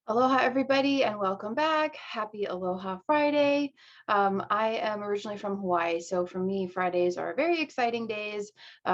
Aloha, everybody, and welcome back. Happy Aloha Friday. I am originally from Hawaii, so for me, Fridays are very exciting days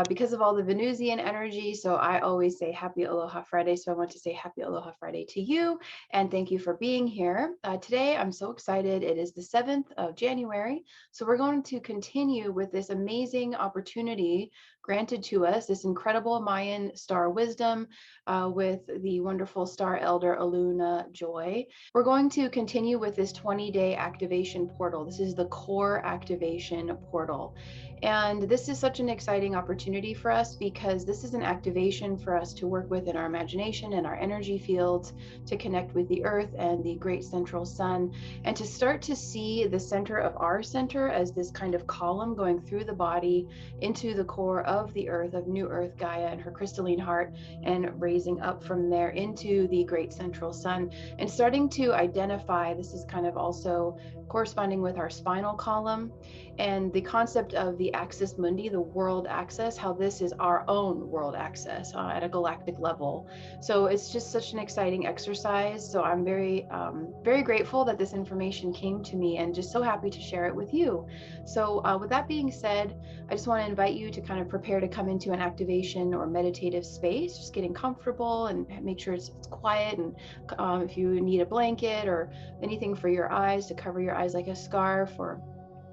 because of all the Venusian energy. So I always say Happy Aloha Friday. So I want to say Happy Aloha Friday to you, and thank you for being here. Today, I'm so excited. It is the 7th of January. So we're going to continue with this amazing opportunity granted to us, this incredible Mayan star wisdom with the wonderful Star Elder Aluna Joy. We're going to continue with this 20-day activation portal. This is the core activation portal. And this is such an exciting opportunity for us because this is an activation for us to work with in our imagination and our energy fields, to connect with the earth and the great central sun, and to start to see the center of our center as this kind of column going through the body into the core of the earth, of New Earth Gaia and her crystalline heart, and raising up from there into the great central sun, and starting to identify, this is kind of also corresponding with our spinal column and the concept of the axis mundi, the world axis, how this is our own world axis at a galactic level. So it's just such an exciting exercise. So I'm very grateful that this information came to me, and just so happy to share it with you. So with that being said, I just want to invite you to kind of prepare to come into an activation or meditative space, just getting comfortable, and make sure it's quiet. And if you need a blanket or anything for your eyes, to cover your eyes like a scarf, or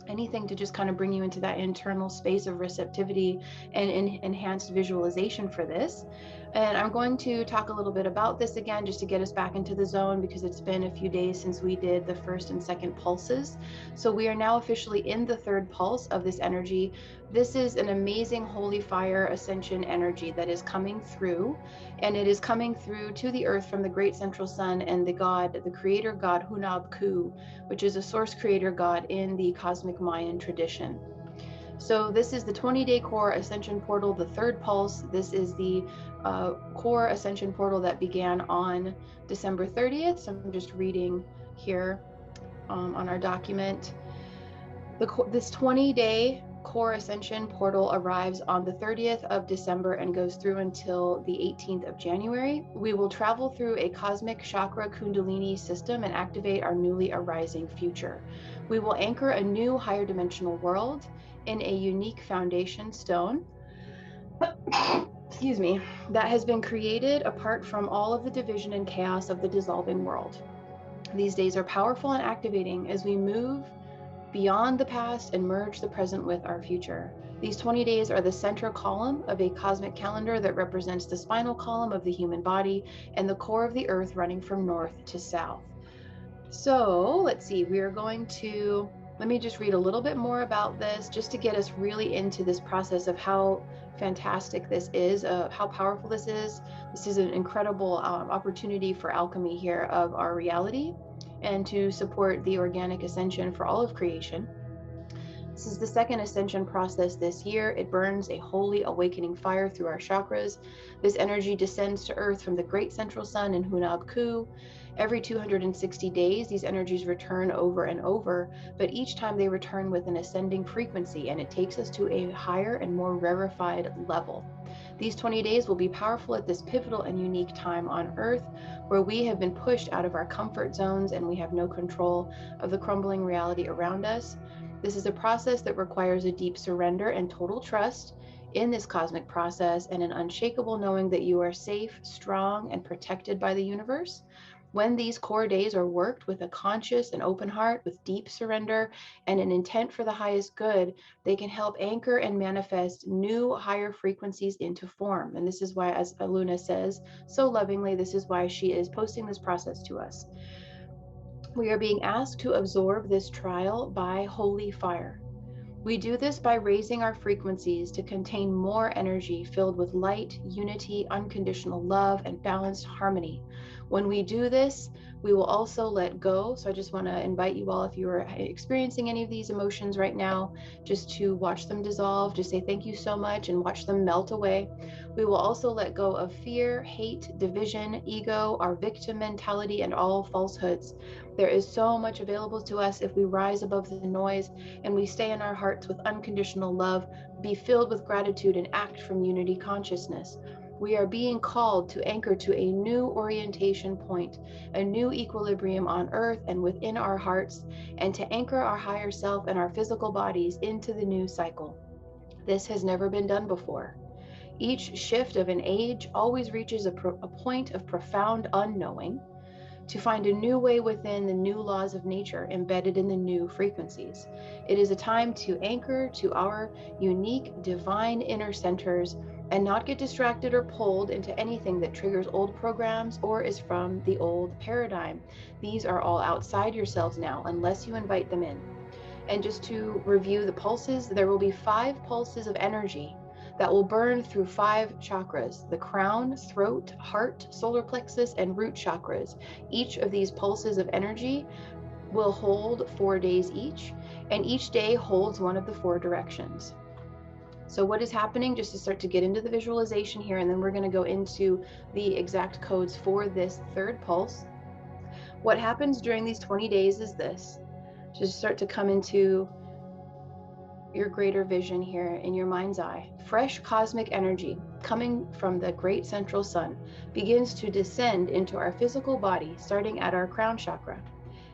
anything to just kind of bring you into that internal space of receptivity and enhanced visualization for this. And I'm going to talk a little bit about this again, just to get us back into the zone, because it's been a few days since we did the first and second pulses. So we are now officially in the third pulse of this energy. This is an amazing holy fire ascension energy that is coming through, and it is coming through to the earth from the great central sun and the god, the creator god Hunab Ku, which is a source creator god in the cosmic Mayan tradition. So this is the 20-day core ascension portal, the third pulse. This is the core ascension portal that began on December 30th. So I'm just reading here on our document. This 20-day core ascension portal arrives on the 30th of December and goes through until the 18th of January. We will travel through a cosmic chakra kundalini system and activate our newly arising future. We will anchor a new higher dimensional world in a unique foundation stone, excuse me, that has been created apart from all of the division and chaos of the dissolving world. These days are powerful and activating as we move beyond the past and merge the present with our future. These 20 days are the central column of a cosmic calendar that represents the spinal column of the human body and the core of the earth, running from north to south. So let's see, we are going to, let me just read a little bit more about this, just to get us really into this process of how fantastic this is, how powerful this is. This is an incredible opportunity for alchemy here of our reality, and to support the organic ascension for all of creation. This is the second ascension process this year. It burns a holy awakening fire through our chakras. This energy descends to earth from the great central sun in Hunab Ku. Every 260 days, these energies return over and over, but each time they return with an ascending frequency, and it takes us to a higher and more rarefied level. These 20 days will be powerful at this pivotal and unique time on Earth, where we have been pushed out of our comfort zones and we have no control of the crumbling reality around us. This is a process that requires a deep surrender and total trust in this cosmic process, and an unshakable knowing that you are safe, strong, and protected by the universe. When these core days are worked with a conscious and open heart, with deep surrender and an intent for the highest good, they can help anchor and manifest new higher frequencies into form. And this is why, as Aluna says so lovingly, this is why she is posting this process to us. We are being asked to absorb this trial by holy fire. We do this by raising our frequencies to contain more energy filled with light, unity, unconditional love, and balanced harmony. When we do this, we will also let go. So I just want to invite you all, if you are experiencing any of these emotions right now, just to watch them dissolve, just say thank you so much and watch them melt away. We will also let go of fear, hate, division, ego, our victim mentality, and all falsehoods. There is so much available to us if we rise above the noise and we stay in our hearts with unconditional love, be filled with gratitude, and act from unity consciousness. We are being called to anchor to a new orientation point, a new equilibrium on earth and within our hearts, and to anchor our higher self and our physical bodies into the new cycle. This has never been done before. Each shift of an age always reaches a point of profound unknowing, to find a new way within the new laws of nature embedded in the new frequencies. It is a time to anchor to our unique divine inner centers and not get distracted or pulled into anything that triggers old programs or is from the old paradigm. These are all outside yourselves now, unless you invite them in. And just to review the pulses, there will be 5 pulses of energy that will burn through 5 chakras: the crown, throat, heart, solar plexus, and root chakras. Each of these pulses of energy will hold 4 days each, and each day holds one of the 4 directions. So what is happening, just to start to get into the visualization here, and then we're going to go into the exact codes for this 3rd pulse. What happens during these 20 days is this: just start to come into your greater vision here in your mind's eye. Fresh cosmic energy coming from the great central sun begins to descend into our physical body, starting at our crown chakra.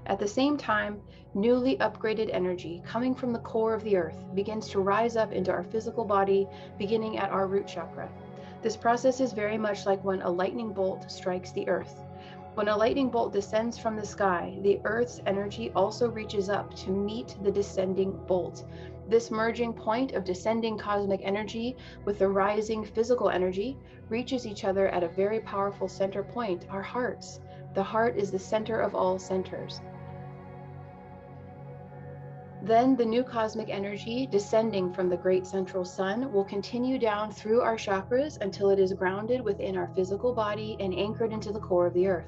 At the same time, newly upgraded energy coming from the core of the earth begins to rise up into our physical body, beginning at our root chakra. This process is very much like when a lightning bolt strikes the earth. When a lightning bolt descends from the sky, the earth's energy also reaches up to meet the descending bolt. This merging point of descending cosmic energy with the rising physical energy reaches each other at a very powerful center point, our hearts. The heart is the center of all centers. Then the new cosmic energy descending from the great central sun will continue down through our chakras until it is grounded within our physical body and anchored into the core of the earth.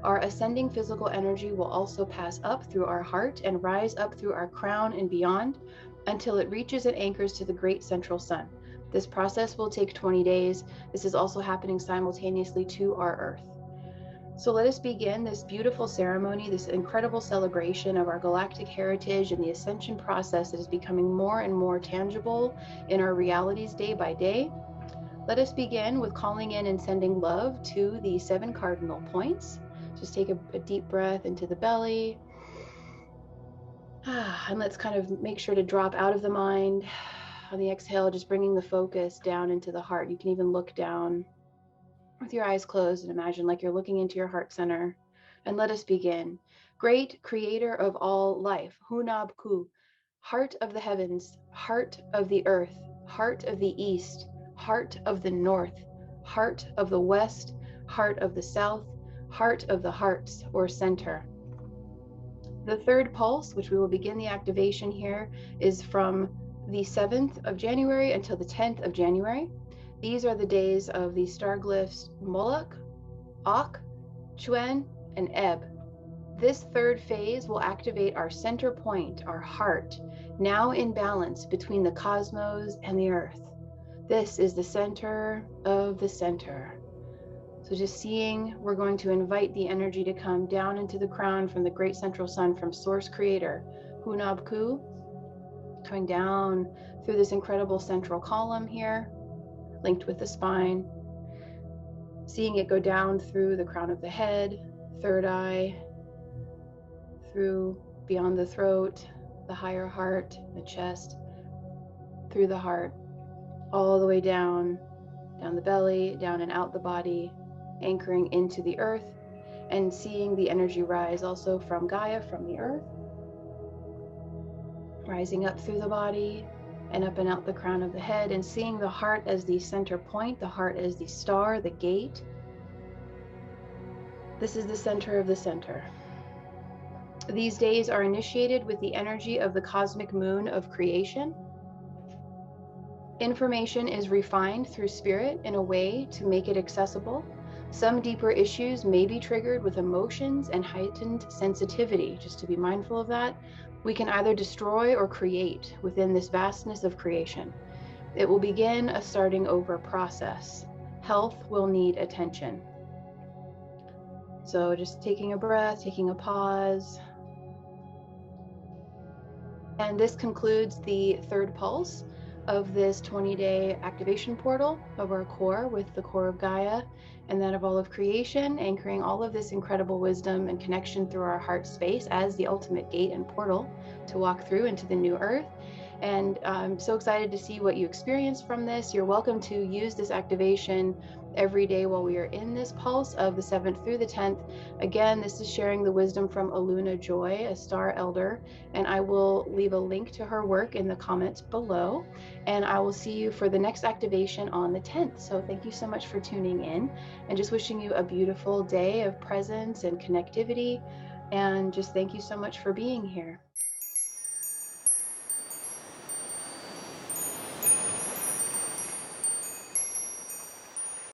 Our ascending physical energy will also pass up through our heart and rise up through our crown and beyond until it reaches and anchors to the great central sun. This process will take 20 days. This is also happening simultaneously to our earth. So let us begin this beautiful ceremony, this incredible celebration of our galactic heritage and the ascension process that is becoming more and more tangible in our realities day by day. Let us begin with calling in and sending love to the 7 cardinal points. Just take a deep breath into the belly. And let's kind of make sure to drop out of the mind. On the exhale, just bringing the focus down into the heart. You can even look down with your eyes closed and imagine like you're looking into your heart center. And let us begin. Great creator of all life, Hunab Ku, heart of the heavens, heart of the earth, heart of the east, heart of the north, heart of the west, heart of the south, heart of the hearts, or center. The 3rd pulse, which we will begin the activation here, is from the 7th of January until the 10th of January. These are the days of the star glyphs Moloch, Ak, Chuen, and Eb. This 3rd phase will activate our center point, our heart, now in balance between the cosmos and the earth. This is the center of the center. So just seeing, we're going to invite the energy to come down into the crown from the great central sun, from source creator, Hunab Ku, coming down through this incredible central column here, linked with the spine. Seeing it go down through the crown of the head, 3rd eye, through beyond the throat, the higher heart, the chest, through the heart, all the way down the belly, down and out the body, anchoring into the earth, and seeing the energy rise also from Gaia, from the earth, rising up through the body and up and out the crown of the head, and seeing the heart as the center point, the heart as the star, the gate. This is the center of the center. These days are initiated with the energy of the cosmic moon of creation. Information is refined through spirit in a way to make it accessible. Some deeper issues may be triggered with emotions and heightened sensitivity. Just to be mindful of that, we can either destroy or create within this vastness of creation. It will begin a starting over process. Health will need attention. So just taking a breath, taking a pause. And this concludes the 3rd pulse. of this 20-day activation portal of our core with the core of Gaia and that of all of creation, anchoring all of this incredible wisdom and connection through our heart space as the ultimate gate and portal to walk through into the new earth. And I'm so excited to see what you experience from this. You're welcome to use this activation every day while we are in this pulse of the 7th through the 10th. Again, this is sharing the wisdom from Aluna Joy, a Star Elder, and I will leave a link to her work in the comments below. And I will see you for the next activation on the 10th. So thank you so much for tuning in, and just wishing you a beautiful day of presence and connectivity. And just thank you so much for being here.